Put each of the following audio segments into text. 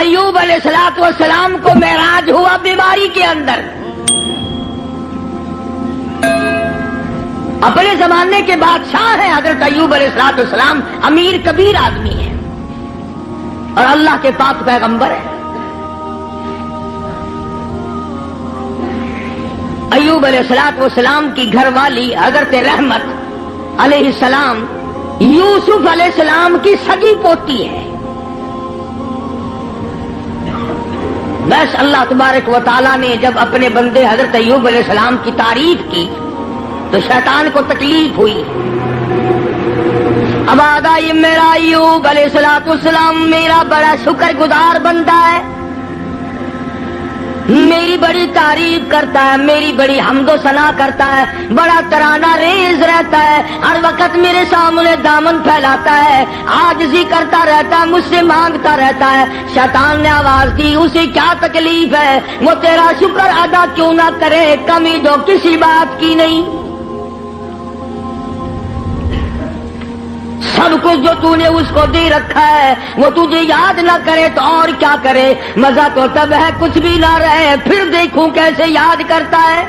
ایوب علیہ السلام کو معراج ہوا بیماری کے اندر. اپنے زمانے کے بادشاہ ہیں حضرت ایوب علیہ السلام, امیر کبیر آدمی ہے اور اللہ کے پاک پیغمبر ہے. ایوب علیہ السلام کی گھر والی حضرت رحمت علیہ السلام یوسف علیہ السلام کی سگی پوتی ہے. بس اللہ تبارک و تعالیٰ نے جب اپنے بندے حضرت ایوب علیہ السلام کی تعریف کی تو شیطان کو تکلیف ہوئی. اب آگا یہ میرا ایوب علیہ السلام میرا بڑا شکر گزار بندہ ہے, میری بڑی تعریف کرتا ہے, میری بڑی حمد و ثنا کرتا ہے, بڑا ترانہ ریز رہتا ہے, ہر وقت میرے سامنے دامن پھیلاتا ہے, عاجزی کرتا رہتا ہے, مجھ سے مانگتا رہتا ہے. شیطان نے آواز دی اسے کیا تکلیف ہے, وہ تیرا شکر ادا کیوں نہ کرے, کمی جو کسی بات کی نہیں. سب کچھ جو تو نے اس کو دے رکھا ہے وہ تجھے یاد نہ کرے تو اور کیا کرے. مزہ تو تب ہے کچھ بھی نہ رہے, پھر دیکھوں کیسے یاد کرتا ہے.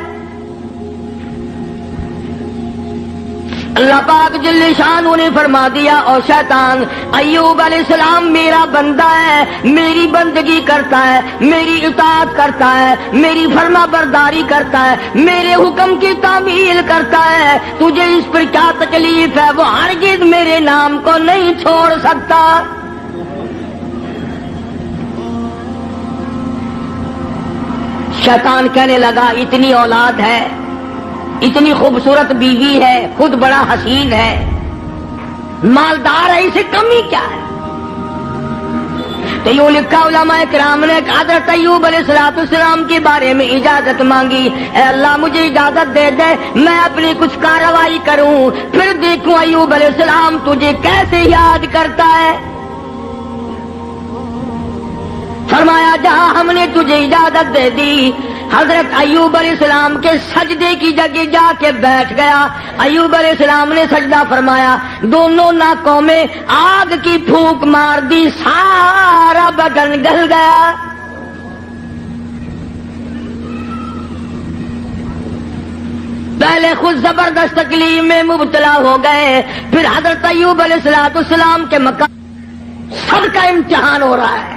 اللہ پاک جل شانہ نے فرما دیا, اور شیطان ایوب علیہ السلام میرا بندہ ہے, میری بندگی کرتا ہے, میری اطاعت کرتا ہے, میری فرما برداری کرتا ہے, میرے حکم کی تعمیل کرتا ہے. تجھے اس پر کیا تکلیف ہے, وہ ہرگز میرے نام کو نہیں چھوڑ سکتا. شیطان کہنے لگا اتنی اولاد ہے, اتنی خوبصورت بیوی ہے, خود بڑا حسین ہے, مالدار ہے, اسے کمی کیا ہے. تو یوں لکھا علماء کرام نے حضرت ایوب علیہ السلام کے بارے میں اجازت مانگی, اے اللہ مجھے اجازت دے دے میں اپنی کچھ کارروائی کروں, پھر دیکھوں ایوب علیہ السلام تجھے کیسے یاد کرتا ہے. فرمایا جہاں ہم نے تجھے اجازت دے دی, حضرت ایوب علیہ السلام کے سجدے کی جگہ جا کے بیٹھ گیا. ایوب علیہ السلام نے سجدہ فرمایا, دونوں ناکوں میں آگ کی پھونک مار دی, سارا بدن گل گیا. پہلے خود زبردست تکلیف میں مبتلا ہو گئے, پھر حضرت ایوب علیہ السلام کے مقام سب کا امتحان ہو رہا ہے.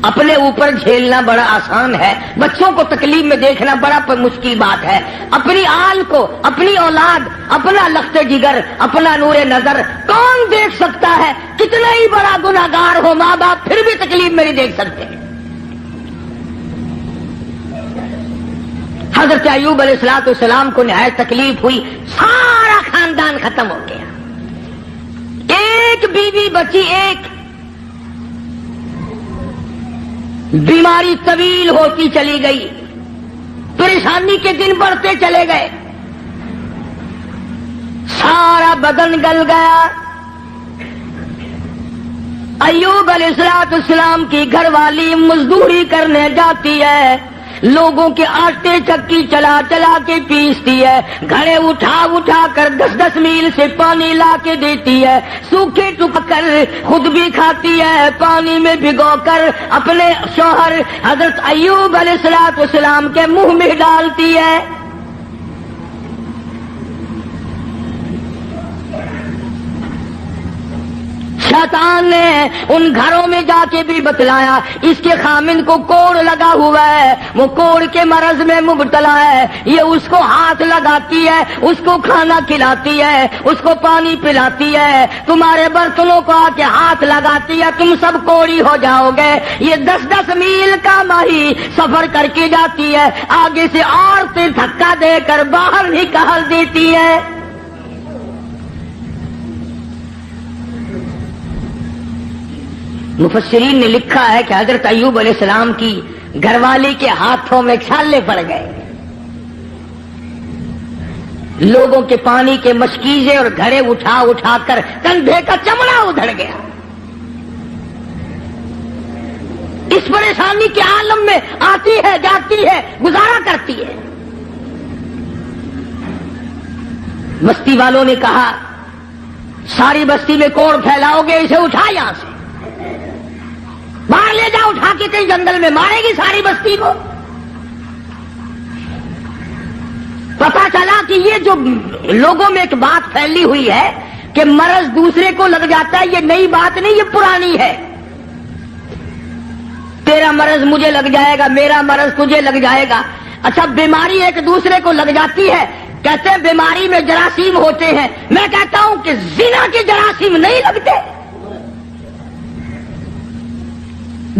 اپنے اوپر جھیلنا بڑا آسان ہے, بچوں کو تکلیف میں دیکھنا بڑا مشکل بات ہے. اپنی آل کو, اپنی اولاد, اپنا لخت جگر, اپنا نور نظر کون دیکھ سکتا ہے؟ کتنا ہی بڑا گناہگار ہو ماں باپ پھر بھی تکلیف میں نہیں دیکھ سکتے. حضرت ایوب علیہ السلام کو نہایت تکلیف ہوئی, سارا خاندان ختم ہو گیا, ایک بیوی بچی, ایک. بیماری طویل ہوتی چلی گئی, پریشانی کے دن بڑھتے چلے گئے, سارا بدن گل گیا. ایوب علیہ السلام کی گھر والی مزدوری کرنے جاتی ہے, لوگوں کے آٹے چکی چلا چلا کے پیستی ہے, گھڑے اٹھا اٹھا کر 10-10 میل سے پانی لا کے دیتی ہے, سوکھے ٹک کر خود بھی کھاتی ہے, پانی میں بھگو کر اپنے شوہر حضرت ایوب علیہ السلام کے منہ میں ڈالتی ہے. شیطان نے ان گھروں میں جا کے بھی بتلایا, اس کے خامن کو کوڑ لگا ہوا ہے, وہ کوڑ کے مرض میں مبتلا ہے, یہ اس کو ہاتھ لگاتی ہے, اس کو کھانا کھلاتی ہے, اس کو پانی پلاتی ہے, تمہارے برتنوں کو آ کے ہاتھ لگاتی ہے, تم سب کوڑی ہو جاؤ گے. یہ 10-10 میل کا ماہی سفر کر کے جاتی ہے, آگے سے عورتیں دھکا دے کر باہر نکال دیتی ہے. مفسرین نے لکھا ہے کہ حضرت ایوب علیہ السلام کی گھر والی کے ہاتھوں میں چھالے پڑ گئے, لوگوں کے پانی کے مشکیزے اور گھڑے اٹھا اٹھا کر کندھے کا چمڑا ادھڑ گیا. اس پریشانی کے عالم میں آتی ہے, جاتی ہے, گزارا کرتی ہے. بستی والوں نے کہا ساری بستی میں کوڑ پھیلاؤ گے, اسے اٹھا یہاں سے. لے جا اٹھا کے کہیں جنگل میں، مارے گی ساری بستی کو۔ پتا چلا کہ یہ جو لوگوں میں ایک بات پھیلی ہوئی ہے کہ مرض دوسرے کو لگ جاتا ہے، یہ نئی بات نہیں، یہ پرانی ہے۔ تیرا مرض مجھے لگ جائے گا، میرا مرض تجھے لگ جائے گا۔ اچھا بیماری ایک دوسرے کو لگ جاتی ہے، کہتے ہیں بیماری میں جراثیم ہوتے ہیں، میں کہتا ہوں کہ زنا کے جراثیم نہیں لگتے،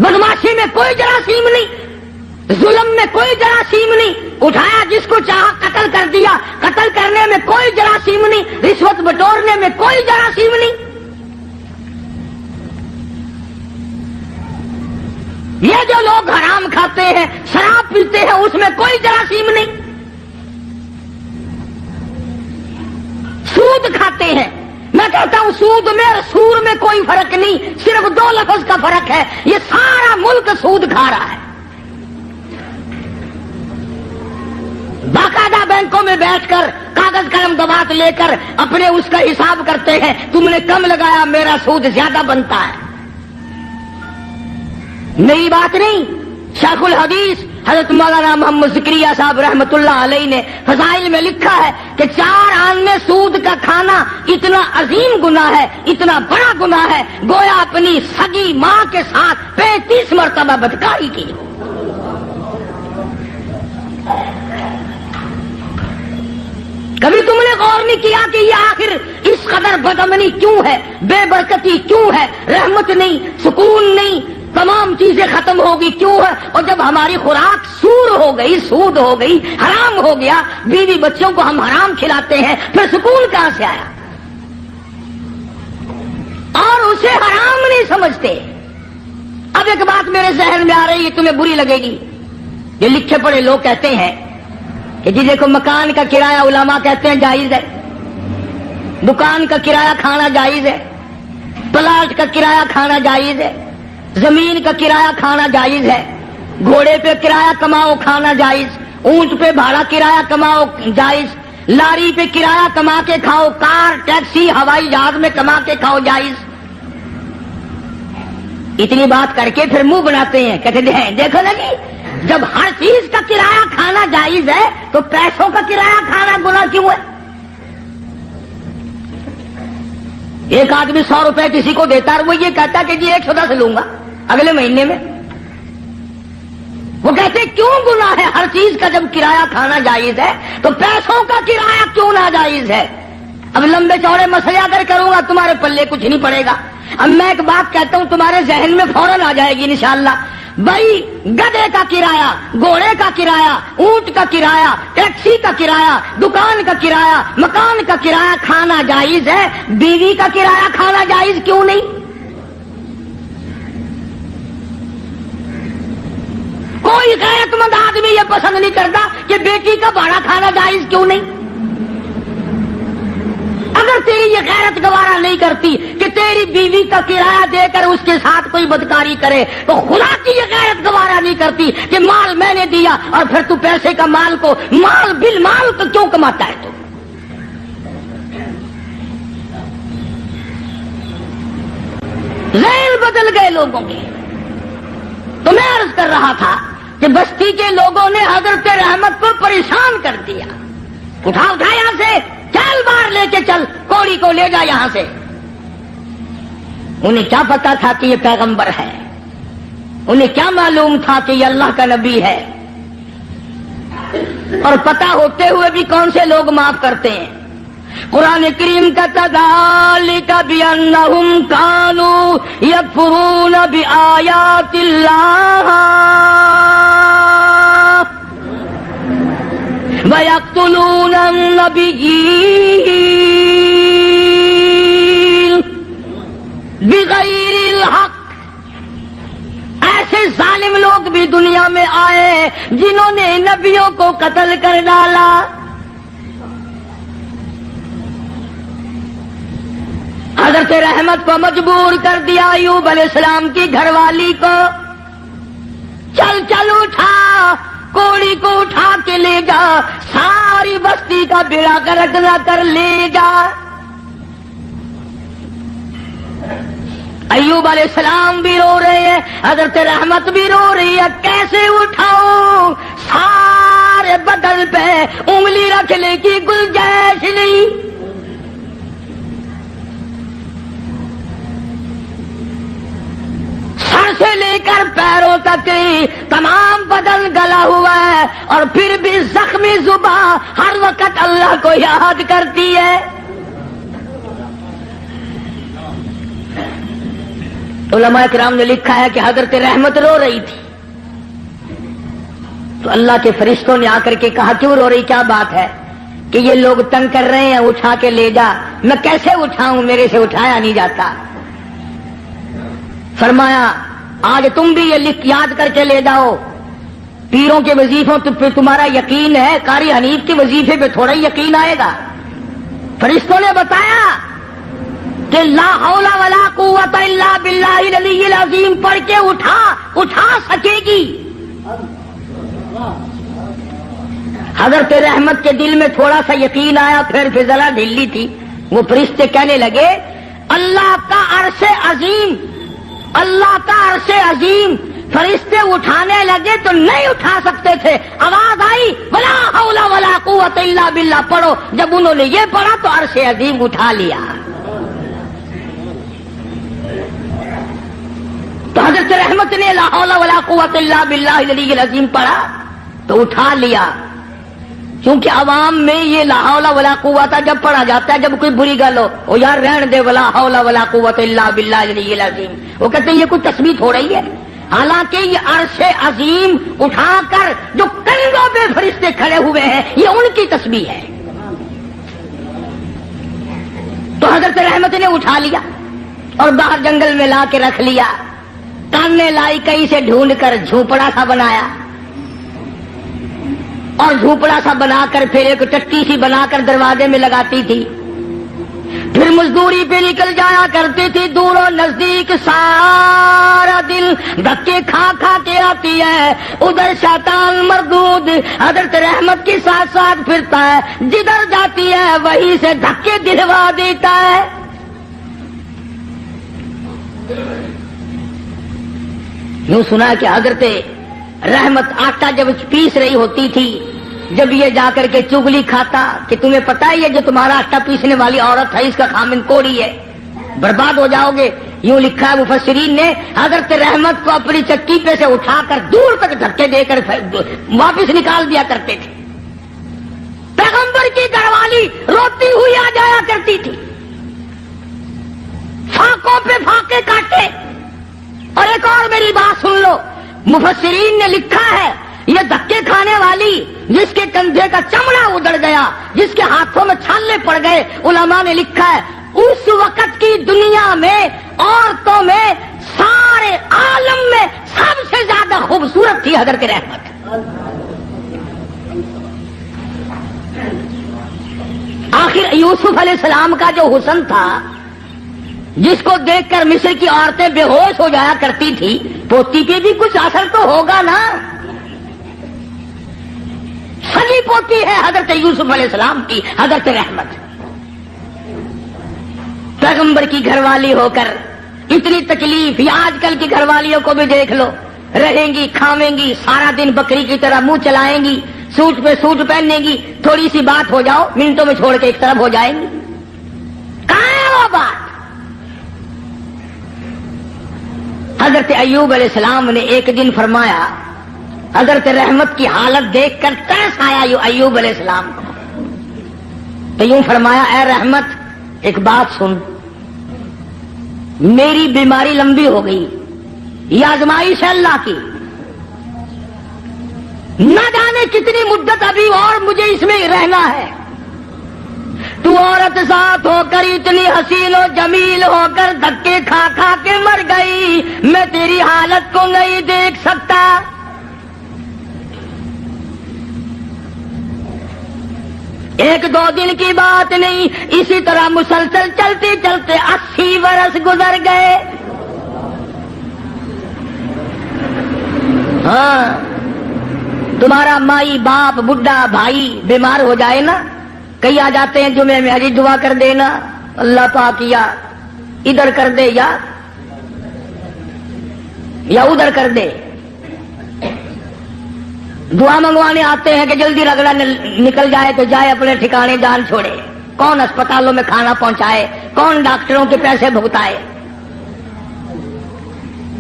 بدماشی میں کوئی جراثیم نہیں، ظلم میں کوئی جراثیم نہیں، اٹھایا جس کو چاہا قتل کر دیا، قتل کرنے میں کوئی جراثیم نہیں، رشوت بٹورنے میں کوئی جراثیم نہیں۔ یہ جو لوگ حرام کھاتے ہیں، شراب پیتے ہیں، اس میں کوئی جراثیم نہیں۔ سود کھاتے ہیں، میں کہتا ہوں سود میں اور سور میں کوئی فرق نہیں، صرف دو لفظ کا فرق ہے، یہ سارا ملک سود کھا رہا ہے۔ باقاعدہ بینکوں میں بیٹھ کر کاغذ قلم دوات لے کر اپنے اس کا حساب کرتے ہیں، تم نے کم لگایا، میرا سود زیادہ بنتا ہے۔ نئی بات نہیں۔ شیخ الحدیث حضرت مولانا محمد زکریا صاحب رحمت اللہ علیہ نے فضائل میں لکھا ہے کہ 4 آنے سود کا کھانا اتنا عظیم گناہ ہے، اتنا بڑا گناہ ہے، گویا اپنی سگی ماں کے ساتھ 35 مرتبہ بدکاری کی۔ کبھی تم نے غور نہیں کیا کہ یہ آخر اس قدر بدامنی کیوں ہے، بے برکتی کیوں ہے، رحمت نہیں، سکون نہیں، تمام چیزیں ختم ہوگی کیوں ہے؟ اور جب ہماری خوراک سور ہو گئی، سود ہو گئی، حرام ہو گیا، بیوی بچوں کو ہم حرام کھلاتے ہیں، پھر سکون کہاں سے آیا؟ اور اسے حرام نہیں سمجھتے۔ اب ایک بات میرے ذہن میں آ رہی ہے، تمہیں بری لگے گی۔ یہ لکھے پڑھے لوگ کہتے ہیں کہ جی دیکھو مکان کا کرایہ علماء کہتے ہیں جائز ہے، دکان کا کرایہ کھانا جائز ہے، پلاٹ کا کرایہ کھانا جائز ہے، زمین کا کرایہ کھانا جائز ہے، گھوڑے پہ کرایہ کماؤ کھانا جائز، اونٹ پہ بھاڑا کرایہ کماؤ جائز، لاری پہ کرایہ کما کے کھاؤ، کار ٹیکسی ہوائی جہاز میں کما کے کھاؤ جائز۔ اتنی بات کر کے پھر منہ بناتے ہیں، کہتے ہیں دیکھو نا جی جب ہر چیز کا کرایہ کھانا جائز ہے تو پیسوں کا کرایہ کھانا گناہ کیوں ہے؟ ایک آدمی 100 روپے کسی کو دیتا ہے، وہ یہ کہتا ہے کہ جی 110 لوں گا اگلے مہینے میں۔ وہ کہتے کیوں گناہ ہے؟ ہر چیز کا جب کرایہ کھانا جائز ہے تو پیسوں کا کرایہ کیوں ناجائز ہے؟ اب لمبے چوڑے مسئلے اگر کروں گا تمہارے پلے کچھ نہیں پڑے گا۔ اب میں ایک بات کہتا ہوں تمہارے ذہن میں فوراً آ جائے گی انشاءاللہ، بھائی گدھے کا کرایہ، گھوڑے کا کرایہ، اونٹ کا کرایہ، ٹیکسی کا کرایہ، دکان کا کرایہ، مکان کا کرایہ کھانا جائز ہے، بیوی کا کرایہ کھانا جائز کیوں نہیں؟ کوئی غیرت مند آدمی یہ پسند نہیں کرتا کہ بیٹی کا بھاڑا کھانا جائز کیوں نہیں؟ اگر تیری یہ غیرت گوارا نہیں کرتی کہ تیری بیوی کا کرایہ دے کر اس کے ساتھ کوئی بدکاری کرے، تو خدا کی یہ غیرت گوارا نہیں کرتی کہ مال میں نے دیا اور پھر تو پیسے کا مال کو مال بالمال تو کیوں کماتا ہے؟ تو ذہن بدل گئے لوگوں کے۔ تو میں عرض کر رہا تھا کہ بستی کے لوگوں نے حضرت رحمت کو پریشان کر دیا، اٹھا یہاں سے، چل باہر لے کے چل، کوڑی کو لے جا یہاں سے۔ انہیں کیا پتا تھا کہ یہ پیغمبر ہے؟ انہیں کیا معلوم تھا کہ یہ اللہ کا نبی ہے؟ اور پتا ہوتے ہوئے بھی کون سے لوگ معاف کرتے ہیں؟ قرآن کریم کا ذالک بأنہم کانوا یکفرون بآیات اللہ وَيَقْتُلُونَ النَّبِيِّينَ بِغَيْرِ الْحَقِّ۔ ایسے ظالم لوگ بھی دنیا میں آئے جنہوں نے نبیوں کو قتل کر ڈالا۔ حضرت رحمت کو مجبور کر دیا ایوب علیہ السلام کی گھر والی کو، چل چل اٹھا، کوڑی کو اٹھا کے لے جا، ساری بستی کا بیڑا گرک نہ کر لے جا۔ ایوب علیہ السلام بھی رو رہے ہیں، حضرت رحمت بھی رو رہی ہے، کیسے اٹھاؤ؟ سارے بدن پہ انگلی رکھنے کی گنجائش نہیں۔ سر سے لے کر پیروں تک تمام بدن گلا ہوا ہے، اور پھر بھی زخمی زبان ہر وقت اللہ کو یاد کرتی ہے۔ علماء کرام نے لکھا ہے کہ حضرت رحمت رو رہی تھی تو اللہ کے فرشتوں نے آ کر کے کہا کیوں رو رہی، کیا بات ہے؟ کہ یہ لوگ تنگ کر رہے ہیں، اٹھا کے لے جا۔ میں کیسے اٹھاؤں، میرے سے اٹھایا نہیں جاتا۔ فرمایا آج تم بھی یہ یاد کر کے لے جاؤ، پیروں کے وظیفوں پہ تمہارا یقین ہے، قاری حنیف کے وظیفے پہ تھوڑا یقین آئے گا۔ فرشتوں نے بتایا کہ لا حول ولا قوت الا باللہ العلی العظیم پڑھ کے اٹھا سکے گی۔ حضرت رحمت کے دل میں تھوڑا سا یقین آیا، پھر فضلہ ڈھیلی تھی۔ وہ فرشتے کہنے لگے اللہ کا عرش عظیم، اللہ کا عرش عظیم۔ فرشتے اٹھانے لگے تو نہیں اٹھا سکتے تھے، آواز آئی ولا حول ولا قوت الا باللہ پڑھو۔ جب انہوں نے یہ پڑھا تو عرش عظیم اٹھا لیا۔ تو حضرت رحمت نے لا حول ولا قوت الا باللہ العلی العظیم پڑھا تو اٹھا لیا، کیونکہ عوام میں یہ لا حول ولا قوت جب پڑھا جاتا ہے جب کوئی بری گل ہو، او یار رہن دے ولا حول ولا قوت الا باللہ العلی العظیم، وہ کہتے ہیں یہ کوئی تسبیح ہو رہی ہے، حالانکہ یہ عرش عظیم اٹھا کر جو کندھوں پہ فرشتے کھڑے ہوئے ہیں یہ ان کی تسبیح ہے۔ تو حضرت رحمت نے اٹھا لیا اور باہر جنگل میں لا کے رکھ لیا، کاننے لائی کہیں سے ڈھونڈ کر جھوپڑا سا بنایا، اور جھوپڑا سا بنا کر پھر ایک ٹٹی سی بنا کر دروازے میں لگاتی تھی، پھر مزدوری پہ نکل جایا کرتی تھی، دور و نزدیک سارا دن دھکے کھا کھا کے آتی ہے، ادھر شیطان مردود حضرت رحمت کے ساتھ ساتھ پھرتا ہے، جدھر جاتی ہے وہیں سے دھکے دلوا دیتا ہے۔ یوں سنا کہ حضرت رحمت آٹا جب پیس رہی ہوتی تھی، جب یہ جا کر کے چگلی کھاتا کہ تمہیں پتا ہے یہ جو تمہارا آٹا پیسنے والی عورت ہے اس کا خامن کوڑی ہے، برباد ہو جاؤ گے، یوں لکھا ہے مفسرین نے، حضرت رحمت کو اپنی چکی پہ سے اٹھا کر دور تک دھکے دے کر واپس نکال دیا کرتے تھے۔ پیغمبر کی گھر والی روتی ہوئی آ جایا کرتی تھی، فاقوں پہ فاقے کاٹے۔ اور ایک اور میری بات سن لو، مفسرین نے لکھا ہے یہ دھکے کھانے والی جس کے کندھے کا چمڑا اجڑ گیا، جس کے ہاتھوں میں چھالے پڑ گئے، علماء نے لکھا ہے اس وقت کی دنیا میں عورتوں میں سارے عالم میں سب سے زیادہ خوبصورت تھی حضرت رحمت۔ آخر یوسف علیہ السلام کا جو حسن تھا جس کو دیکھ کر مصر کی عورتیں بے ہوش ہو جایا کرتی تھی، پوتی پہ بھی کچھ اثر تو ہوگا نا۔ سگی پوتی ہے حضرت یوسف علیہ السلام کی حضرت رحمت، پیغمبر کی گھر والی ہو کر اتنی تکلیف۔ یا آج کل کی گھر والیوں کو بھی دیکھ لو، رہیں گی کھاویں گی سارا دن بکری کی طرح منہ چلائیں گی، سوٹ پہ سوٹ پہنیں گی، تھوڑی سی بات ہو جاؤ منٹوں میں چھوڑ کے ایک طرف ہو جائیں گی۔ کہاں ہے وہ بات؟ حضرت ایوب علیہ السلام نے ایک دن فرمایا، حضرت رحمت کی حالت دیکھ کر ترس آیا ایوب علیہ السلام کو، تو یوں فرمایا اے رحمت ایک بات سن، میری بیماری لمبی ہو گئی، یہ آزمائش ہے اللہ کی، نہ جانے کتنی مدت ابھی اور مجھے اس میں رہنا ہے، تو عورت ذات ہو کر اتنی حسین و جمیل ہو کر دھکے کھا کھا کے مر گئی، میں تیری حالت کو نہیں دیکھ سکتا۔ ایک دو دن کی بات نہیں، اسی طرح مسلسل چلتے چلتے 80 برس گزر گئے۔ ہاں، تمہارا مائی باپ بڈھا بھائی بیمار ہو جائے نا، کئی آ جاتے ہیں جمعے میں حجی دعا کر دینا، اللہ پاک یا ادھر کر دے یا یا ادھر کر دے. دعا منگوانے آتے ہیں کہ جلدی رگڑا نکل جائے تو جائے اپنے ٹھکانے جان چھوڑے. کون اسپتالوں میں کھانا پہنچائے, کون ڈاکٹروں کے پیسے بھگتائے.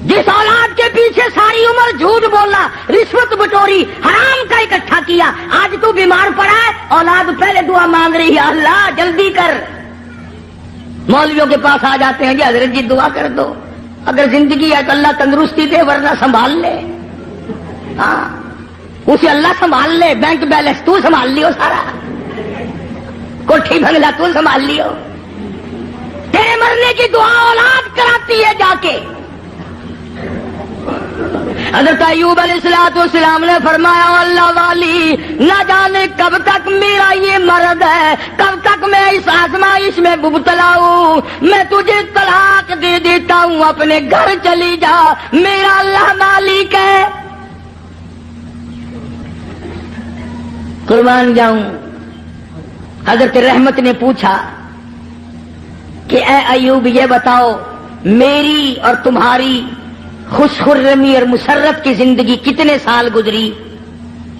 جس اولاد کے پیچھے ساری عمر جھوٹ بولا, رشوت بٹوری, حرام کا اکٹھا کیا, آج تو بیمار پڑا ہے, اولاد پہلے دعا مانگ رہی ہے اللہ جلدی کر. مولویوں کے پاس آ جاتے ہیں جی حضرت جی دعا کر دو, اگر زندگی ہے تو اللہ تندرستی دے ورنہ سنبھال لے. ہاں اسے اللہ سنبھال لے, بینک بیلنس تو سنبھال لیو, سارا کوٹھی بنگلہ تو سنبھال لیو. تیرے مرنے کی دعا اولاد کراتی ہے جا کے. حضرت ایوب علیہ السلام نے فرمایا اللہ والی نہ جانے کب تک میرا یہ مرض ہے, کب تک میں اس آزمائش میں مبتلا ہوں. میں تجھے طلاق دے دیتا ہوں, اپنے گھر چلی جا, میرا اللہ مالک ہے. قربان جاؤں. حضرت رحمت نے پوچھا کہ اے ایوب یہ بتاؤ میری اور تمہاری خوش خرمی اور مسرت کی زندگی کتنے سال گزری؟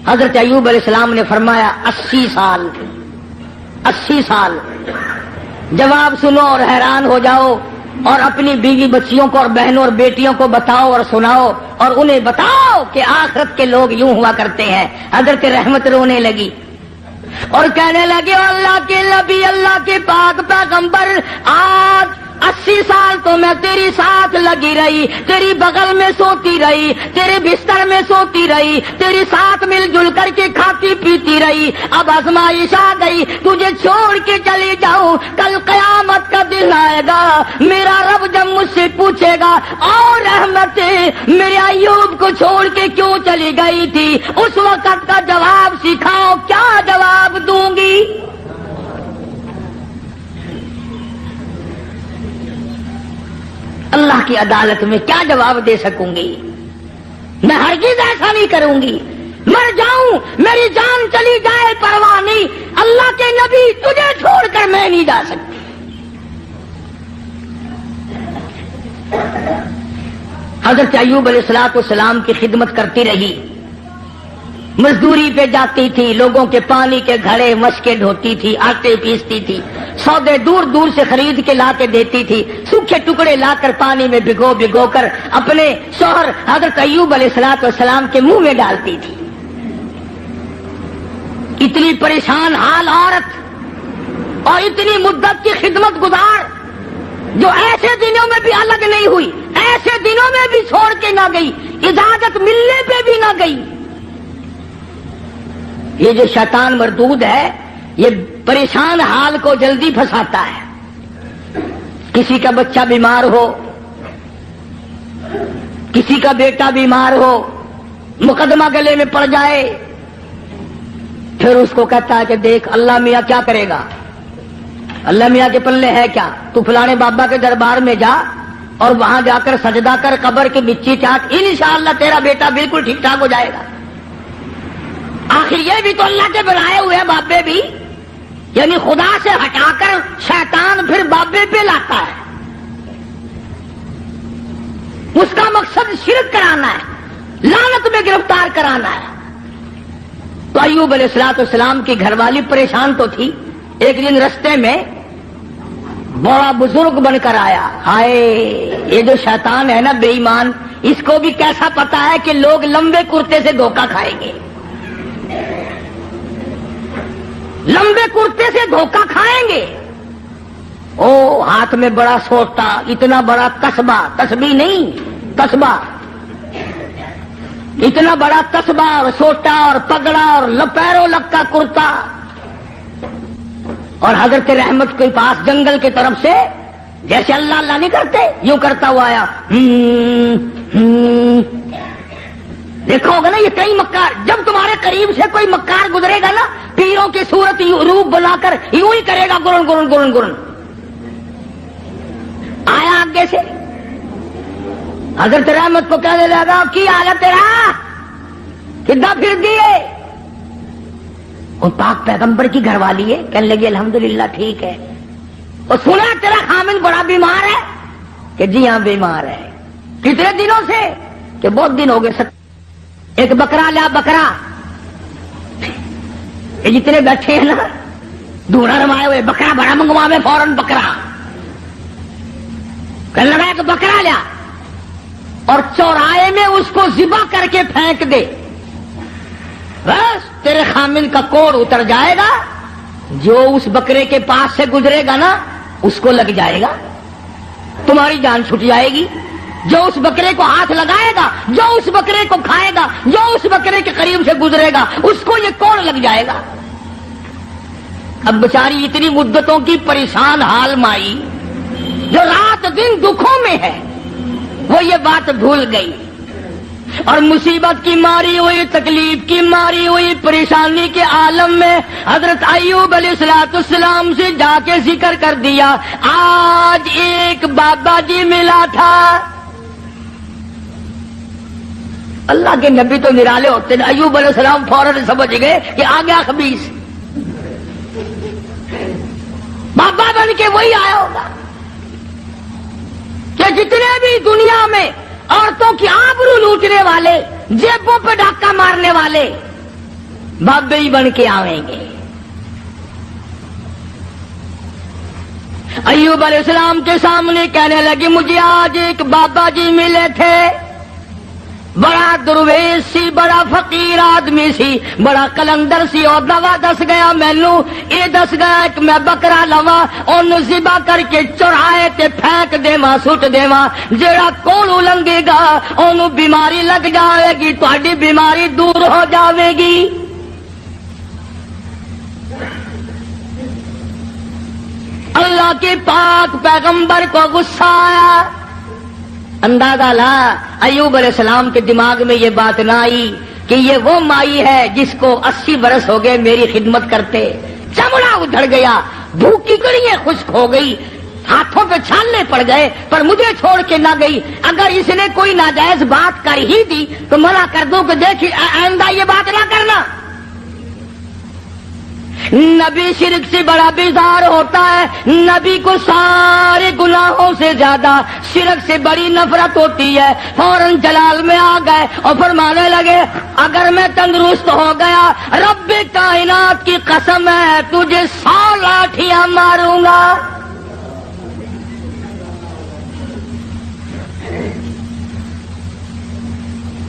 حضرت ایوب علیہ السلام نے فرمایا 80 سال. 80 سال. جواب سنو اور حیران ہو جاؤ, اور اپنی بیوی بچیوں کو اور بہنوں اور بیٹیوں کو بتاؤ اور سناؤ, اور انہیں بتاؤ کہ آخرت کے لوگ یوں ہوا کرتے ہیں. حضرت رحمت رونے لگی اور کہنے لگے اللہ کے نبی, اللہ کے پاک پیغمبر, آج 80 سال تو میں تیری ساتھ لگی رہی, تیری بغل میں سوتی رہی, تیرے بستر میں سوتی رہی, تیری ساتھ مل جل کر کے کھاتی پیتی رہی. اب آزمائش آ گئی, تجھے چھوڑ کے چلی جاؤں, کل قیامت کا دن آئے گا, میرا رب جب مجھ سے پوچھے گا اور رحمت میرے ایوب کو چھوڑ کے کیوں چلی گئی تھی, اس وقت کا جواب سکھاؤ, کیا جواب دوں گی؟ اللہ کی عدالت میں کیا جواب دے سکوں گی؟ میں ہرگز ایسا نہیں کروں گی. مر جاؤں, میری جان چلی جائے پرواہ نہیں, اللہ کے نبی تجھے چھوڑ کر میں نہیں جا سکتی. حضرت ایوب علیہ السلام کی خدمت کرتی رہی, مزدوری پہ جاتی تھی, لوگوں کے پانی کے گھڑے مشکیں دھوتی تھی, آٹے پیستی تھی, سودے دور دور سے خرید کے لا کے دیتی تھی, سوکھے ٹکڑے لا کر پانی میں بھگو بھگو کر اپنے شوہر حضرت ایوب علیہ السلام کے منہ میں ڈالتی تھی. اتنی پریشان حال عورت اور اتنی مدت کی خدمت گزار جو ایسے دنوں میں بھی الگ نہیں ہوئی, ایسے دنوں میں بھی چھوڑ کے نہ گئی, اجازت ملنے پہ بھی نہ گئی. یہ جو شیطان مردود ہے یہ پریشان حال کو جلدی پھنساتا ہے. کسی کا بچہ بیمار ہو, کسی کا بیٹا بیمار ہو, مقدمہ گلے میں پڑ جائے, پھر اس کو کہتا ہے کہ دیکھ اللہ میاں کیا کرے گا, اللہ میاں کے پلے ہے کیا, تو فلانے بابا کے دربار میں جا اور وہاں جا کر سجدہ کر, قبر کی مٹی چاٹ, انشاءاللہ تیرا بیٹا بالکل ٹھیک ٹھاک ہو جائے گا. آخر یہ بھی تو اللہ کے بنائے ہوئے ہیں بابے بھی, یعنی خدا سے ہٹا کر شیطان پھر بابے پہ لاتا ہے. اس کا مقصد شرک کرانا ہے, لعنت میں گرفتار کرانا ہے. تو ایوب علیہ السلام کی گھر والی پریشان تو تھی. ایک دن رستے میں بڑا بزرگ بن کر آیا. ہائے یہ جو شیطان ہے نا بے ایمان, اس کو بھی کیسا پتا ہے کہ لوگ لمبے کرتے سے دھوکہ کھائیں گے, لمبے کرتے سے دھوکہ کھائیں گے. او ہاتھ میں بڑا سوٹا, اتنا بڑا تسبہ, تسبیح نہیں تسبہ, اتنا بڑا تسبہ اور سوٹا اور پگڑا اور لپیرو لگ کا کرتا, اور حضرت رحمت کے پاس جنگل کی طرف سے جیسے اللہ اللہ نہیں کرتے یوں کرتا ہوا آیا. دیکھا ہوگا نا یہ کئی مکار, جب تمہارے قریب سے کوئی مکار گزرے گا نا پیروں کی صورت روپ بنا کر یوں ہی کرے گا, گرن گرن گرن گرن. آیا آگے سے حضرت رحمت کو کہنے لگا کی حال ہے تیرا, کدھر پھر دیے. وہ پاک پیغمبر کی گھر والی ہے, کہنے لگی الحمدللہ ٹھیک ہے. اور سنا تیرا خامن بڑا بیمار ہے, کہ جی ہاں بیمار ہے. کتنے دنوں سے, کہ بہت دن ہو گئے ایک بکرا لیا بکرا، یہ جتنے بیٹھے ہیں نا دھونا رمائے ہوئے بکرا بڑا منگواوے فوراً بکرا، کہنے لگا ایک بکرا لیا اور چوراہے میں اس کو ذبح کر کے پھینک دے، بس تیرے خامن کا کوڑ اتر جائے گا، جو اس بکرے کے پاس سے گزرے گا نا اس کو لگ جائے گا، تمہاری جان چھٹ جائے گی، جو اس بکرے کو ہاتھ لگائے گا، جو اس بکرے کو کھائے گا، جو اس بکرے کے قریب سے گزرے گا اس کو یہ کوڑ لگ جائے گا۔ اب بیچاری اتنی مدتوں کی پریشان حال مائی جو رات دن دکھوں میں ہے، وہ یہ بات بھول گئی اور مصیبت کی ماری ہوئی، تکلیف کی ماری ہوئی، پریشانی کے عالم میں حضرت ایوب علیہ السلام سے جا کے ذکر کر دیا، آج ایک بابا جی ملا تھا۔ اللہ کے نبی تو نرالے ہوتے ہیں، ایوب علیہ السلام فوراً سمجھ گئے کہ آ گیا خبیث، بابا بن کے وہی آیا ہوگا کہ جتنے بھی دنیا میں عورتوں کی آبرو لوٹنے والے، جیبوں پہ ڈاکہ مارنے والے بابے ہی بن کے آئیں گے۔ ایوب علیہ السلام کے سامنے کہنے لگے مجھے آج ایک بابا جی ملے تھے، بڑا درویش سی، بڑا فقیر آدمی سی، بڑا کلندر سی، اور دوا دس گیا مینو، یہ دس گیا کہ میں بکرا لوا اونوں ذبح کر کے چوراہے تے پھینک دیواں، سٹ دیواں، جیڑا کولو لنگے گا اونوں بیماری لگ جائے گی، تہاڈی بیماری دور ہو جاوے گی۔ اللہ کے پاک پیغمبر کو غصہ آیا، اندازہ لا ایوب علیہ السلام کے دماغ میں یہ بات نہ آئی کہ یہ وہ مائی ہے جس کو 80 برس ہو گئے میری خدمت کرتے، چمڑا ادھڑ گیا، بھوکی کڑیاں خشک ہو گئی، ہاتھوں پہ چھالنے پڑ گئے، پر مجھے چھوڑ کے نہ گئی۔ اگر اس نے کوئی ناجائز بات کر ہی دی تو منع کر دوں کہ دیکھیے آئندہ یہ بات نہ کرنا۔ نبی شرک سے بڑا بیزار ہوتا ہے، نبی کو سارے گناہوں سے زیادہ شرک سے بڑی نفرت ہوتی ہے۔ فوراً جلال میں آ گئے اور فرمانے لگے اگر میں تندرست ہو گیا رب کائنات کی قسم ہے تجھے 100 لاٹھیاں ماروں گا۔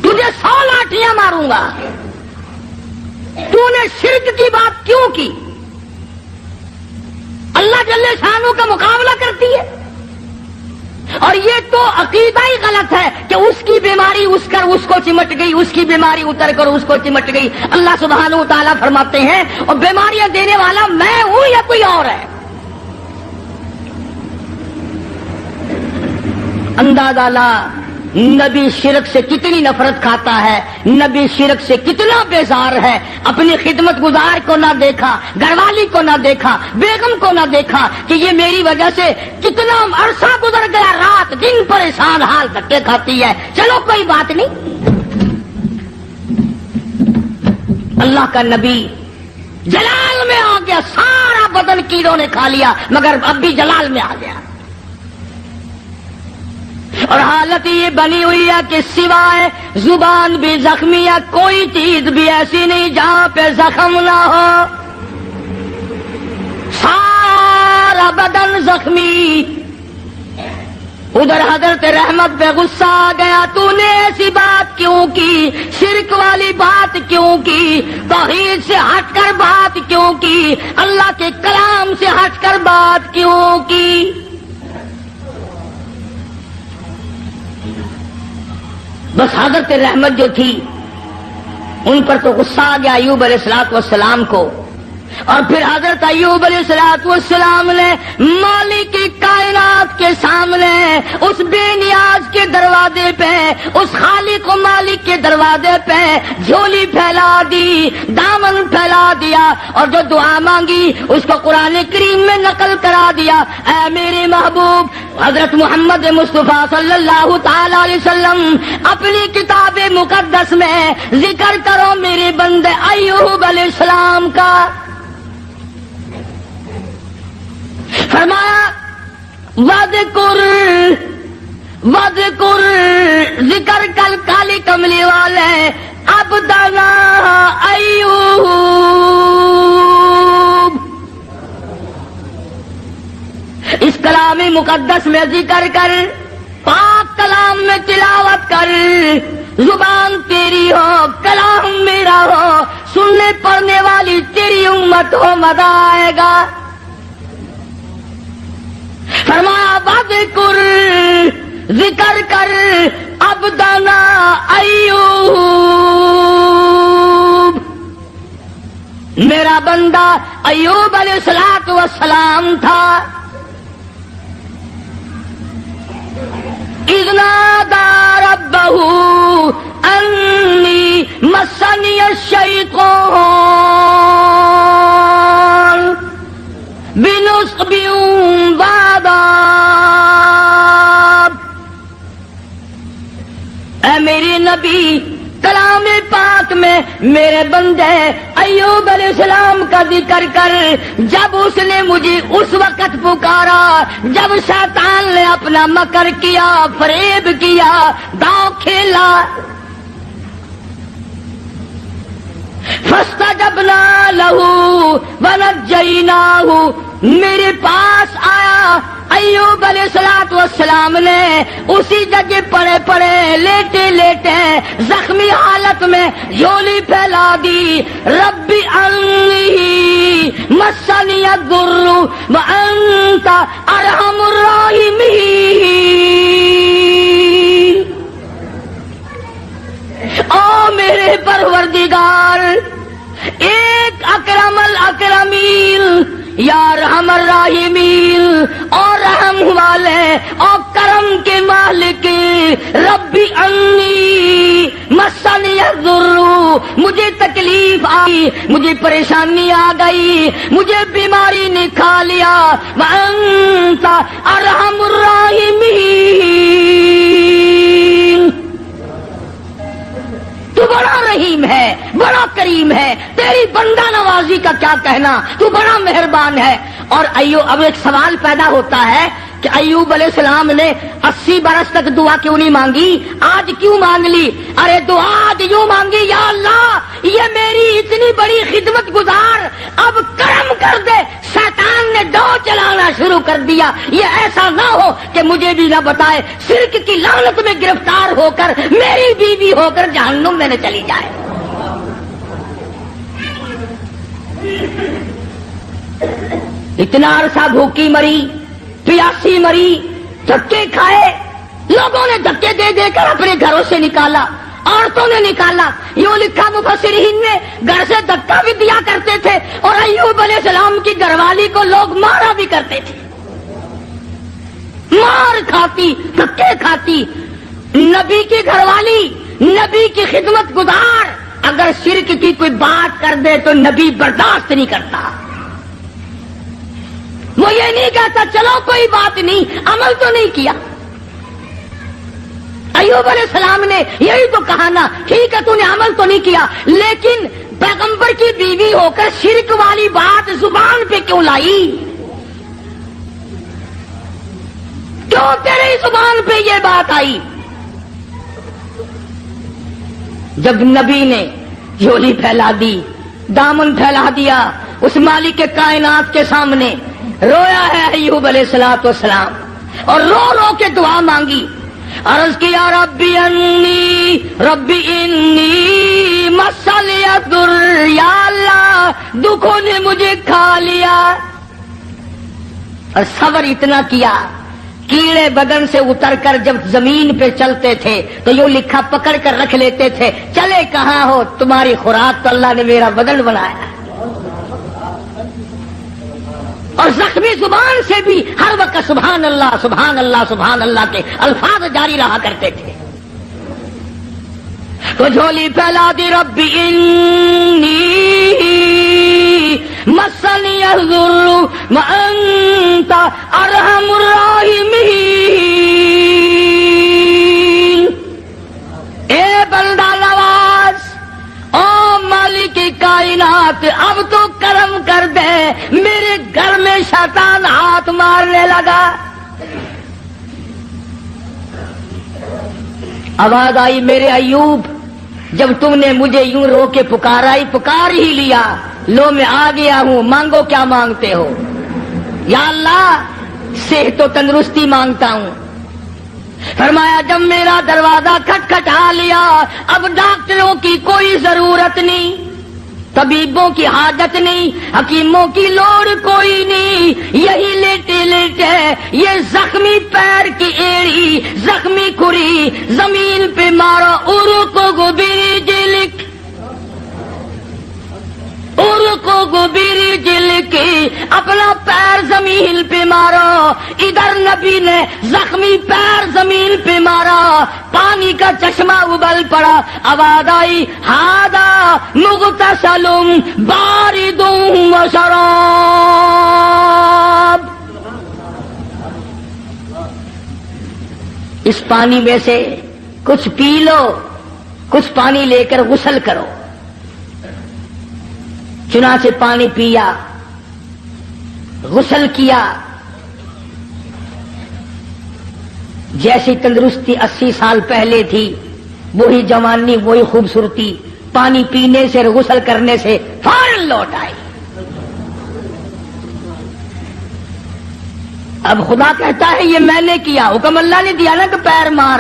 تجھے 100 لاٹھیاں ماروں گا، تو نے شرک کی بات کیوں کی؟ اللہ جل شانہ کا مقابلہ کرتی ہے، اور یہ تو عقیدہ ہی غلط ہے کہ اس کی بیماری اس کو چمٹ گئی، اس کی بیماری اتر کر اس کو چمٹ گئی۔ اللہ سبحانہ و تعالیٰ فرماتے ہیں اور بیماریاں دینے والا میں ہوں یا کوئی اور ہے؟ اندازہ لا نبی شرک سے کتنی نفرت کھاتا ہے، نبی شرک سے کتنا بیزار ہے، اپنی خدمت گزار کو نہ دیکھا، گھر والی کو نہ دیکھا، بیگم کو نہ دیکھا کہ یہ میری وجہ سے کتنا عرصہ گزر گیا، رات دن پریشان حال دھکے کھاتی ہے، چلو کوئی بات نہیں۔ اللہ کا نبی جلال میں آ گیا، سارا بدن کیڑوں نے کھا لیا مگر اب بھی جلال میں آ گیا، اور حالت یہ بنی ہوئی ہے کہ سوائے زبان بھی زخمی ہے، کوئی چیز بھی ایسی نہیں جہاں پہ زخم نہ ہو، سارا بدن زخمی۔ ادھر حضرت رحمت پہ غصہ آ گیا، تو نے ایسی بات کیوں کی، شرک والی بات کیوں کی، توحید سے ہٹ کر بات کیوں کی، اللہ کے کلام سے ہٹ کر بات کیوں کی؟ بس حضرت رحمت جو تھی ان پر تو غصہ آ گیا ایوب علیہ السلام کو، اور پھر حضرت ایوب علیہ السلام نے مالک کائنات کے سامنے اس بے نیاز کے دروازے پہ، اس خالق و مالک کے دروازے پہ جھولی پھیلا دی، دامن پھیلا دیا، اور جو دعا مانگی اس کو قرآن کریم میں نقل کرا دیا۔ اے میرے محبوب حضرت محمد مصطفیٰ صلی اللہ تعالی علیہ وسلم اپنی کتاب مقدس میں ذکر کرو میرے بندے ایوب علیہ السلام کا۔ فرمایا وَذْكُرْ وذکر ذکر کل کالی کملی والے عبدنا ایوب. اس کلام مقدس میں ذکر کر، پاک کلام میں تلاوت کر. زبان تیری ہو، کلام میرا ہو، سننے پڑھنے والی تیری امت ہو، مزہ آئے گا. فرمایا وذکر ذکر کر عبدنا ایوب، میرا بندہ ایوب علیہ السلام تھا. اذ نادى ربه انی مسنی الشیطان بنصب وعذاب. اے میری نبی، کلام پاک میں میرے بندے ایوب علیہ السلام کا ذکر کر. جب اس نے مجھے اس وقت پکارا جب شیطان نے اپنا مکر کیا، فریب کیا، داؤ کھیلا. فاستجبنا له ونجیناہ، میرے پاس آیا. ایوب علیہ السلام نے اسی جگہ پڑے پڑے لیٹے لیٹے زخمی حالت میں جھولی پھیلا دی. ربی انی مسنی الضر وانت ارحم الراحمین. او میرے پروردگار، ایک اکرم الاکرمین، یا رحم الراحمین، اور رحم والے اور کرم کے مالک. ربی انی مسنی الضر، مجھے تکلیف آئی، مجھے پریشانی آ گئی، مجھے بیماری نے کھا لیا. وانت ارحم الراحمین، تو بڑا رحیم ہے، بڑا کریم ہے، تیری بندہ نوازی کا کیا کہنا، تو بڑا مہربان ہے. اور اب ایک سوال پیدا ہوتا ہے کہ ایوب علیہ السلام نے 80 برس تک دعا کیوں نہیں مانگی، آج کیوں مانگ لی؟ ارے دعا آج یوں مانگی، یا اللہ یہ میری اتنی بڑی خدمت گزار، اب کرم کر دے. شیطان نے دو چلانا شروع کر دیا، یہ ایسا نہ ہو کہ مجھے بھی نہ بتائے، شرک کی لعنت میں گرفتار ہو کر میری بیوی ہو کر جہنم میں نہ چلی جائے. اتنا عرصہ بھوکی مری، پیاسی مری، دھکے کھائے، لوگوں نے دھکے دے دے کر اپنے گھروں سے نکالا، عورتوں نے نکالا. یوں لکھا مفسرین نے، گھر سے دھکا بھی دیا کرتے تھے، اور ایوب علیہ السلام کی گھر والی کو لوگ مارا بھی کرتے تھے. مار کھاتی، دھکے کھاتی. نبی کی گھر والی، نبی کی خدمت گزار اگر شرک کی کوئی بات کر دے تو نبی برداشت نہیں کرتا. وہ یہ نہیں کہتا چلو کوئی بات نہیں، عمل تو نہیں کیا. ایوب علیہ السلام نے یہی تو کہا نا، ٹھیک ہے تو نے عمل تو نہیں کیا، لیکن پیغمبر کی بیوی ہو کر شرک والی بات زبان پہ کیوں لائی؟ کیوں تیری زبان پہ یہ بات آئی؟ جب نبی نے جھولی پھیلا دی، دامن پھیلا دیا اس مالک کے کائنات کے سامنے، رویا ہے ایوب علیہ السلام، اور رو رو کے دعا مانگی. عرض کیا ربی انی مسنی الضر، یا اللہ دکھوں نے مجھے کھا لیا. اور صبر اتنا کیا، کیڑے بدن سے اتر کر جب زمین پہ چلتے تھے تو یوں لکھا پکڑ کر رکھ لیتے تھے، چلے کہاں ہو، تمہاری خوراک تو اللہ نے میرا بدن بنایا. اور زخمی زبان سے بھی ہر وقت سبحان اللہ سبحان اللہ سبحان اللہ کے الفاظ جاری رہا کرتے تھے. تو جھولی پھیلا دی، ربی انی مسنی الضر وانت ارحم الراحمین. اے بندہ نواز، او مالک کائنات، اب تو کرم کر دے، میرے گھر میں شیطان ہاتھ مارنے لگا. آواز آئی میرے ایوب جب تم نے مجھے یوں رو کے پکارا پکار ہی لیا، لو میں آ گیا ہوں، مانگو کیا مانگتے ہو؟ یا اللہ صحت و تندرستی مانگتا ہوں۔ فرمایا جب میرا دروازہ کھٹکھٹا لیا اب ڈاکٹروں کی کوئی ضرورت نہیں، طبیبوں کی حاجت نہیں، حکیموں کی لوڑ کوئی نہیں، یہی لیٹے لیٹے یہ زخمی پیر کی ایڑی زخمی کھری زمین پہ مارو، ارکو گوبری جلک ارکو گوبری جلک، اپنا پیر زمین پہ مارو۔ ادھر نبی نے زخمی پیر زمین پہ مارا، پانی کا چشمہ ابل پڑا، آواز آئی ہادا مغتسل بارد و شراب۔ اس پانی میں سے کچھ پی لو، کچھ پانی لے کر غسل کرو۔ چنانچہ پانی پیا، غسل کیا، جیسی تندرستی 80 سال پہلے تھی وہی جوانی وہی خوبصورتی پانی پینے سے اور غسل کرنے سے فوراً لوٹ آئی۔ اب خدا کہتا ہے یہ میں نے کیا، حکم اللہ نے دیا نا کہ پیر مار،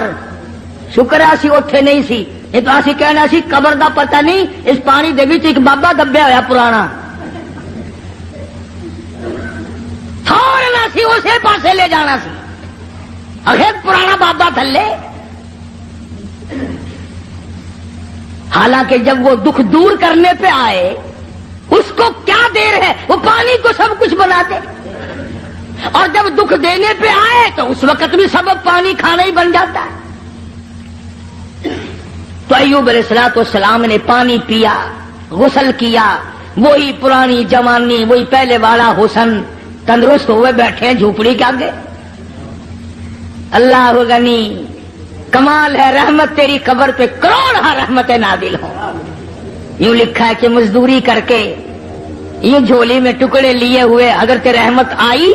شکر اسی اٹھے نہیں سی، یہ تو اسی کہنا سی قبر دا پتہ نہیں، اس پانی دے وچ ایک بابا دبیا ہوا پرانا، فوراً اسی اسے پاسے لے جانا سی، اخیر پرانا بابا تھلے۔ حالانکہ جب وہ دکھ دور کرنے پہ آئے اس کو کیا دیر ہے، وہ پانی کو سب کچھ بنا دے، اور جب دکھ دینے پہ آئے تو اس وقت بھی سبب پانی کھانا ہی بن جاتا ہے۔ تو ایوب علیہ السلام نے پانی پیا، غسل کیا، وہی پرانی جوانی وہی پہلے والا حسن، تندرست ہوئے بیٹھے جھوپڑی کے آگے۔ اللہ غنی، کمال ہے رحمت تیری قبر پہ کروڑ رحمتیں نازل ہوں۔ یوں لکھا ہے کہ مزدوری کر کے یوں جھولی میں ٹکڑے لیے ہوئے حضرت رحمت آئی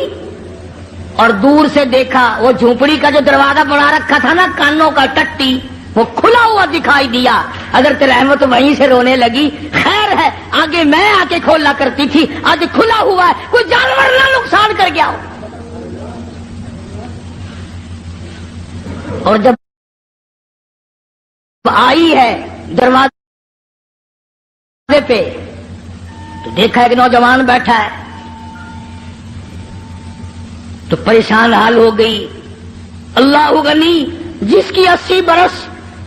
اور دور سے دیکھا وہ جھوپڑی کا جو دروازہ بنا رکھا تھا نا کانوں کا ٹٹی وہ کھلا ہوا دکھائی دیا، حضرت رحمت وہیں سے رونے لگی، خیر ہے آگے میں آ کے کھولا کرتی تھی، آج کھلا ہوا ہے، کوئی جانور نہ نقصان کر گیا ہو۔ اور جب آئی ہے دروازے پہ تو دیکھا ایک نوجوان بیٹھا ہے، تو پریشان حال ہو گئی۔ اللہ غنی، جس کی 80 برس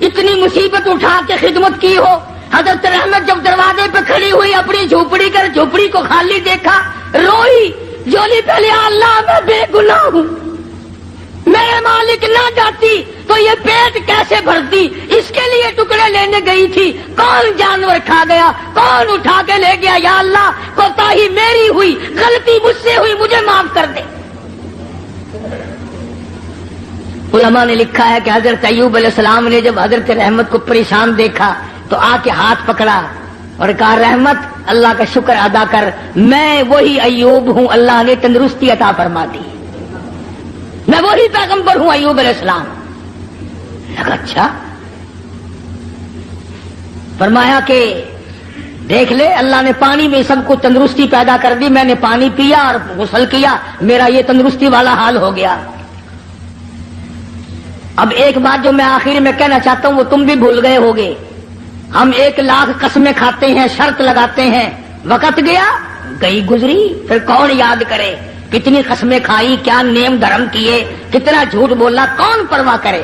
اتنی مصیبت اٹھا کے خدمت کی ہو، حضرت رحمت جب دروازے پہ کھڑی ہوئی اپنی جھوپڑی کر جھوپڑی کو خالی دیکھا، روئی، جولی پہلے اللہ میں بے گناہ ہوں، میرے مالک نہ جاتی تو یہ پیٹ کیسے بھرتی، اس کے لیے ٹکڑے لینے گئی تھی، کون جانور کھا گیا، کون اٹھا کے لے گیا، یا اللہ کوتاہی میری ہوئی، غلطی مجھ سے ہوئی، مجھے معاف کر دے۔ علماء نے لکھا ہے کہ حضرت ایوب علیہ السلام نے جب حضرت رحمت کو پریشان دیکھا تو آ کے ہاتھ پکڑا اور کہا رحمت اللہ کا شکر ادا کر، میں وہی ایوب ہوں، اللہ نے تندرستی عطا فرما دی، میں وہی پیغمبر ہوں ایوب علیہ السلام۔ اچھا، فرمایا کہ دیکھ لے اللہ نے پانی میں سب کو تندرستی پیدا کر دی، میں نے پانی پیا اور غسل کیا، میرا یہ تندرستی والا حال ہو گیا۔ اب ایک بات جو میں آخر میں کہنا چاہتا ہوں وہ تم بھی بھول گئے ہوگے، ہم 1,00,000 قسمیں کھاتے ہیں، شرط لگاتے ہیں، وقت گیا گئی گزری، پھر کون یاد کرے کتنی قسمیں کھائی، کیا نیم دھرم کیے، کتنا جھوٹ بولا، کون پرواہ کرے۔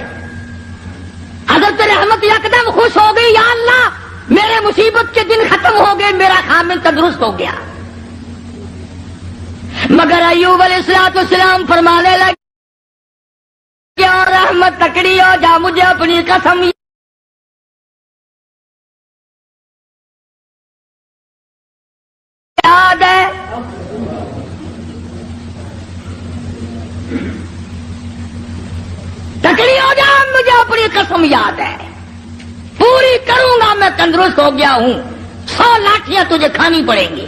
حضرت رحمت یکدم خوش ہو گئی، یا اللہ میرے مصیبت کے دن ختم ہو گئے، میرا خامن تندرست ہو گیا۔ مگر ایوب علیہ السلام فرمانے لگے کیا رحمت تکڑی ہو جا، مجھے اپنی قسم یاد ہے، تکڑی ہو جا، مجھے اپنی قسم یاد ہے، پوری کروں گا، میں تندرست ہو گیا ہوں، 100 لاٹھیاں تجھے کھانی پڑیں گی۔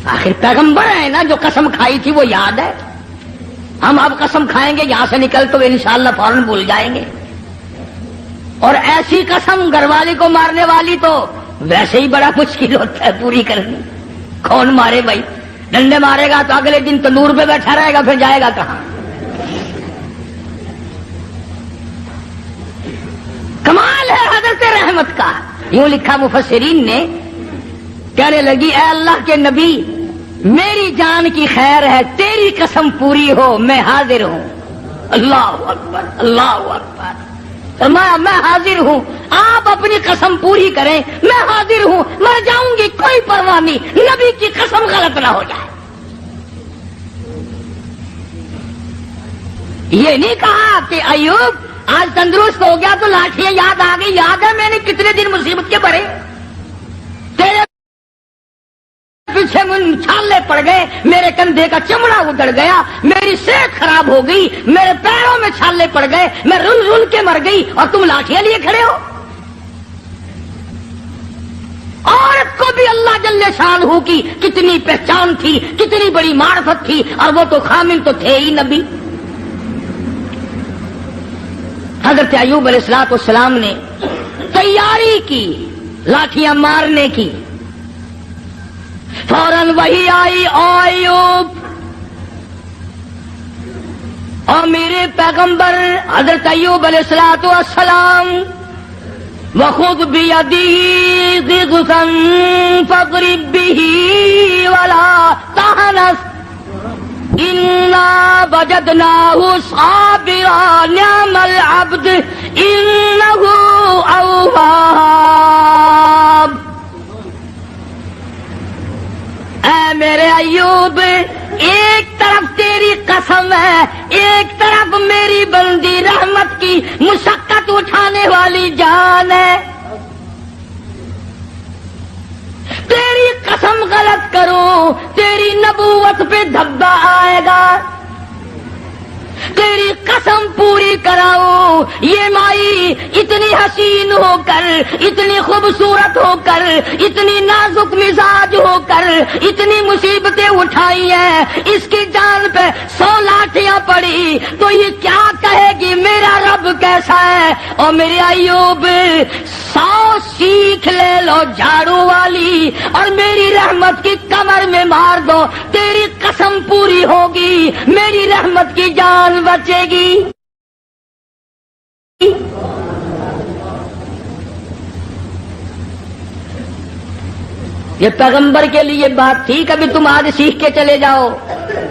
آخر پیغمبر ہے نا، جو قسم کھائی تھی وہ یاد ہے۔ ہم اب قسم کھائیں گے یہاں سے نکل تو انشاءاللہ فوراً بھول جائیں گے. اور ایسی قسم گھر والی کو مارنے والی تو ویسے ہی بڑا مشکل ہوتا ہے پوری کرنی. کون مارے بھائی؟ ڈنڈے مارے گا تو اگلے دن تندور پہ بیٹھا رہے گا، پھر جائے گا کہاں؟ کمال ہے حضرت رحمت کا. یوں لکھا مفسرین نے، کہنے لگی اے اللہ کے نبی، میری جان کی خیر ہے، تیری قسم پوری ہو، میں حاضر ہوں. اللہ اکبر، اللہ اکبر. میں حاضر ہوں، آپ اپنی قسم پوری کریں، میں حاضر ہوں، مر جاؤں گی کوئی پرواہ نہیں، نبی کی قسم غلط نہ ہو جائے. یہ نہیں کہا کہ ایوب آج تندرست ہو گیا تو لاٹھیاں یاد آ گئی. یاد ہے میں نے کتنے دن مصیبت کے بھرے، تیرے پیچھے چھالے پڑ گئے، میرے کندھے کا چمڑا اجڑ گیا، میری صحت خراب ہو گئی، میرے پیروں میں چھالے پڑ گئے، میں رل رل کے مر گئی، اور تم لاٹھیاں لیے کھڑے ہو. عورت کو بھی اللہ جل شانہ کی کتنی پہچان تھی، کتنی بڑی معرفت تھی، اور وہ تو خامن تو تھے ہی نبی. حضرت ایوب علیہ السلام نے تیاری کی لاٹھیاں مارنے کی. فوراً وہی آئی، او ایوب، اور میرے پیغمبر حضرت ایوب علیہ السلام، وخذ بیدی ضغثا فاضرب به ولا تحنث انا وجدناه صابرا نعم العبد انه اواب. اے میرے ایوب، ایک طرف تیری قسم ہے، ایک طرف میری بندی رحمت کی مشقت اٹھانے والی جان ہے. تیری قسم غلط کرو، تیری نبوت پہ دھبا آئے گا. تیری قسم پوری کراؤ. یہ مائی اتنی حسین ہو کر، اتنی خوبصورت ہو کر، اتنی نازک مزاج ہو کر اتنی مصیبتیں اٹھائی ہیں، اس کی جان پہ 100 لاٹھیاں پڑی تو یہ کیا کہے گی میرا رب کیسا ہے. اور میرے ایوب، 100 سیکھ لے لو جھاڑو والی، اور میری رحمت کی کمر میں مار دو، تیری قسم پوری ہوگی، میری رحمت کی جان بچے گی. یہ پیغمبر کے لیے بات تھی. کبھی تم آج سیکھ کے چلے جاؤ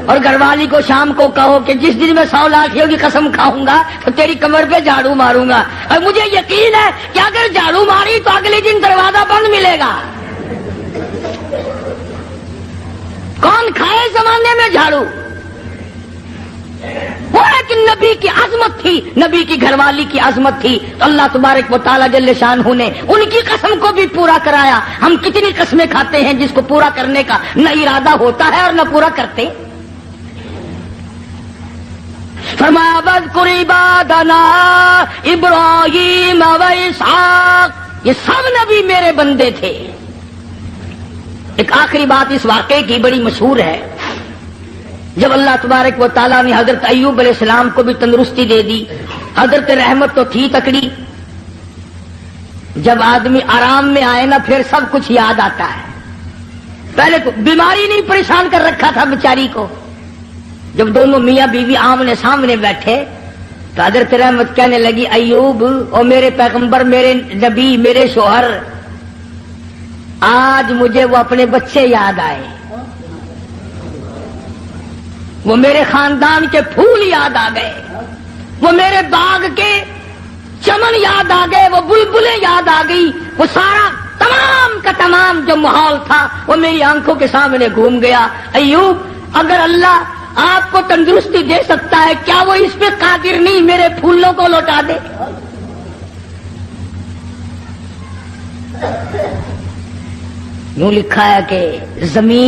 اور گھر والی کو شام کو کہو کہ جس دن میں 100 لاٹھیوں کی قسم کھاؤں گا تو تیری کمر پہ جھاڑو ماروں گا. اور مجھے یقین ہے کہ اگر جھاڑو ماری تو اگلے دن دروازہ بند ملے گا. کون کھائے زمانے میں جھاڑو؟ وہ ایک نبی کی عظمت تھی، نبی کی گھر والی کی عظمت تھی. اللہ تبارک و تعالیٰ جل شانہ نے ان کی قسم کو بھی پورا کرایا. ہم کتنی قسمیں کھاتے ہیں جس کو پورا کرنے کا نہ ارادہ ہوتا ہے اور نہ پورا کرتے. فرمایا واذکر عبادنا ابراہیم و اسحاق، یہ سب نبی میرے بندے تھے. ایک آخری بات اس واقعے کی بڑی مشہور ہے. جب اللہ تبارک و تعالیٰ نے حضرت ایوب علیہ السلام کو بھی تندرستی دے دی، حضرت رحمت تو تھی تکڑی. جب آدمی آرام میں آئے نا پھر سب کچھ یاد آتا ہے. پہلے تو بیماری نہیں پریشان کر رکھا تھا بیچاری کو. جب دونوں میاں بیوی آمنے سامنے بیٹھے تو حضرت رحمت کہنے لگی ایوب اور میرے پیغمبر، میرے نبی، میرے شوہر، آج مجھے وہ اپنے بچے یاد آئے، وہ میرے خاندان کے پھول یاد آ گئے، وہ میرے باغ کے چمن یاد آ گئے، وہ بلبلیں یاد آ گئی، وہ سارا تمام کا تمام جو ماحول تھا وہ میری آنکھوں کے سامنے گھوم گیا. ایوب، اگر اللہ آپ کو تندرستی دے سکتا ہے کیا وہ اس پہ قادر نہیں میرے پھولوں کو لوٹا دے؟ یوں لکھا ہے کہ زمین